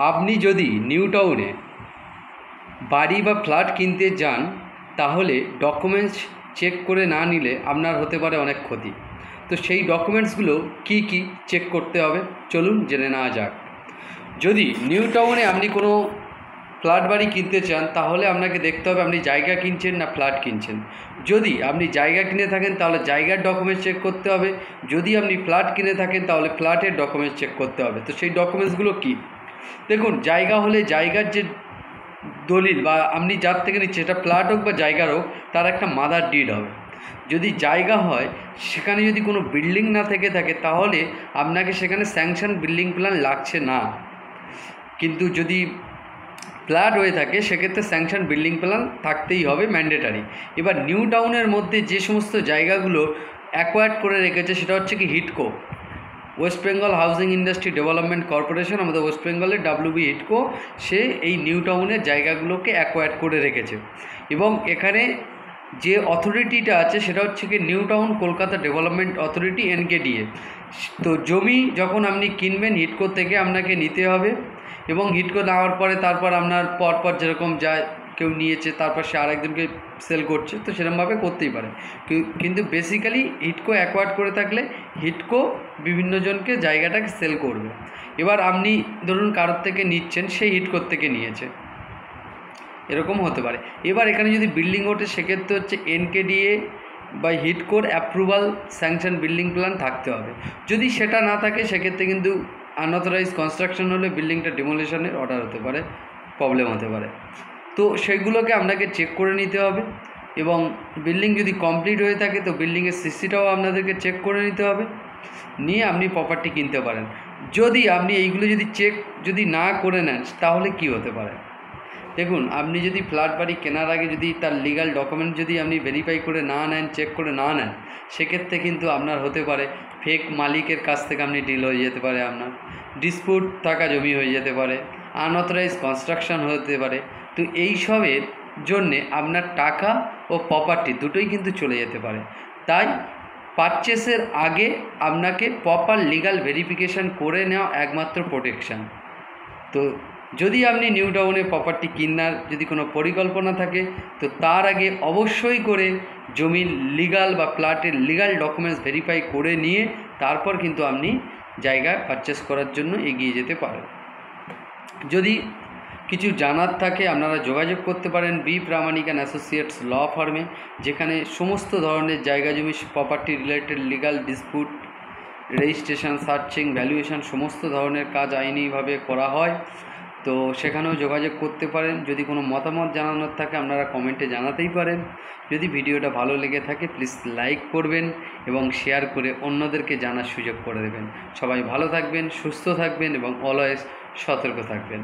আপনি যদি নিউ টাউনে বাড়ি বা ফ্ল্যাট কিনতে যান তাহলে ডকুমেন্টস চেক করে না নিলে আপনার হতে পারে অনেক ক্ষতি। তো সেই ডকুমেন্টসগুলো কি কি চেক করতে হবে চলুন জেনে নেওয়া যাক। যদি নিউ টাউনে আপনি কোনো ফ্ল্যাট বাড়ি কিনতে চান তাহলে আপনাকে দেখতে হবে আপনি জায়গা কিনছেন না ফ্ল্যাট কিনছেন। যদি আপনি জায়গা কিনে থাকেন তাহলে জায়গার ডকুমেন্টস চেক করতে হবে, যদি আপনি ফ্ল্যাট কিনে থাকেন তাহলে ফ্ল্যাটের ডকুমেন্টস চেক করতে হবে। তো সেই ডকুমেন্টসগুলো কী? দেখুন, জায়গা হলে জায়গার যে দলিল বা আপনি যার থেকে নিচ্ছে, সেটা ফ্ল্যাট হোক বা জায়গার হোক, তার একটা মাদার ডিড হবে। যদি জায়গা হয় সেখানে যদি কোনো বিল্ডিং না থেকে থাকে তাহলে আপনাকে সেখানে স্যাংশন বিল্ডিং প্ল্যান লাগছে না। কিন্তু যদি ফ্ল্যাট হয়ে থাকে সেক্ষেত্রে স্যাংশন বিল্ডিং প্ল্যান থাকতেই হবে, ম্যান্ডেটারি। এবার নিউ টাউনের মধ্যে যে সমস্ত জায়গাগুলো অ্যাকোয়ার্ড করে রেখেছে সেটা হচ্ছে কি হিডকো, West Bengal housing industry development corporation, আমাদের ওয়েস্ট বেঙ্গলের WB হিডকো, সে এই নিউ টাউনের জায়গাগুলোকে অ্যাকোয়ার্ড করে রেখেছে। এবং এখানে যে অথরিটিটা আছে সেটা হচ্ছে কি new town Kolkata development authority, NKDA। তো জমি যখন আপনি কিনবেন হিডকো থেকে আপনাকে নিতে হবে, এবং হিডকো নেওয়ার পরে তারপর আপনার পরপর যেরকম যায়, কেউ নিয়েছে তারপর সে আরেকজনকে সেল করছে, তো সেরকমভাবে করতেই পারে। কিন্তু বেসিক্যালি হিডকো অ্যাকোয়ার্ড করে থাকলে হিডকো বিভিন্ন জনকে জায়গাটাকে সেল করবে। এবার আপনি ধরুন কারোর থেকে নিচ্ছেন, সেই হিডকোর থেকে নিয়েছে, এরকম হতে পারে। এবার এখানে যদি বিল্ডিং ওঠে সেক্ষেত্রে হচ্ছে NKDA বা হিডকোর অ্যাপ্রুভাল স্যাংশন বিল্ডিং প্ল্যান থাকতে হবে। যদি সেটা না থাকে সেক্ষেত্রে কিন্তু আনঅথরাইজ কনস্ট্রাকশন হলে বিল্ডিংটা ডিমোলিশনের অর্ডার হতে পারে, প্রবলেম হতে পারে। তো সেগুলোকে আপনাকে চেক করে নিতে হবে। এবং বিল্ডিং যদি কমপ্লিট হয়ে থাকে তো বিল্ডিংয়ের সিসিটাও আপনাদেরকে চেক করে নিতে হবে, নিয়ে আপনি প্রপার্টি কিনতে পারেন। যদি আপনি এইগুলো যদি চেক যদি না করে নেন তাহলে কি হতে পারে? দেখুন, আপনি যদি ফ্ল্যাট বাড়ি কেনার আগে যদি তার লিগাল ডকুমেন্ট যদি আপনি ভেরিফাই করে না নেন, চেক করে না নেন, সেক্ষেত্রে কিন্তু আপনার হতে পারে ফেক মালিকের কাছ থেকে আপনি ডিল হয়ে যেতে পারে, আপনার ডিসপিউট থাকা জমি হয়ে যেতে পারে, আনঅথরাইজ কনস্ট্রাকশন হতে পারে। তো এইসবের জন্যে আপনার টাকা ও প্রপার্টি দুটোই কিন্তু চলে যেতে পারে। তাই পারচেসের আগে আপনাকে প্রপার লিগাল ভেরিফিকেশান করে নেওয়া একমাত্র প্রোটেকশান। তো যদি আপনি নিউ টাউনে প্রপার্টি কেনার যদি কোনো পরিকল্পনা থাকে তো তার আগে অবশ্যই করে জমির লিগাল বা ফ্ল্যাটের লিগাল ডকুমেন্টস ভেরিফাই করে নিয়ে তারপর কিন্তু আপনি জায়গা পারচেস করার জন্য এগিয়ে যেতে পারেন। যদি কিছু জানার থাকে আপনারা যোগাযোগ করতে পারেন বি প্রামাণিক অ্যান্ড অ্যাসোসিয়েটস ল ফার্মে, যেখানে সমস্ত ধরনের জায়গা জমি property related legal dispute, registration, searching, valuation সমস্ত ধরনের কাজ আইনিভাবে করা হয়। তো সেখানেও যোগাযোগ করতে পারেন। যদি কোনো মতামত জানানোর থাকে আপনারা কমেন্টে জানাতেই পারেন। যদি ভিডিওটা ভালো লেগে থাকে প্লিজ লাইক করবেন এবং শেয়ার করে অন্যদেরকে জানার সুযোগ করে দেবেন। সবাই ভালো থাকবেন, সুস্থ থাকবেন এবং অলওয়েজ সতর্ক থাকবেন।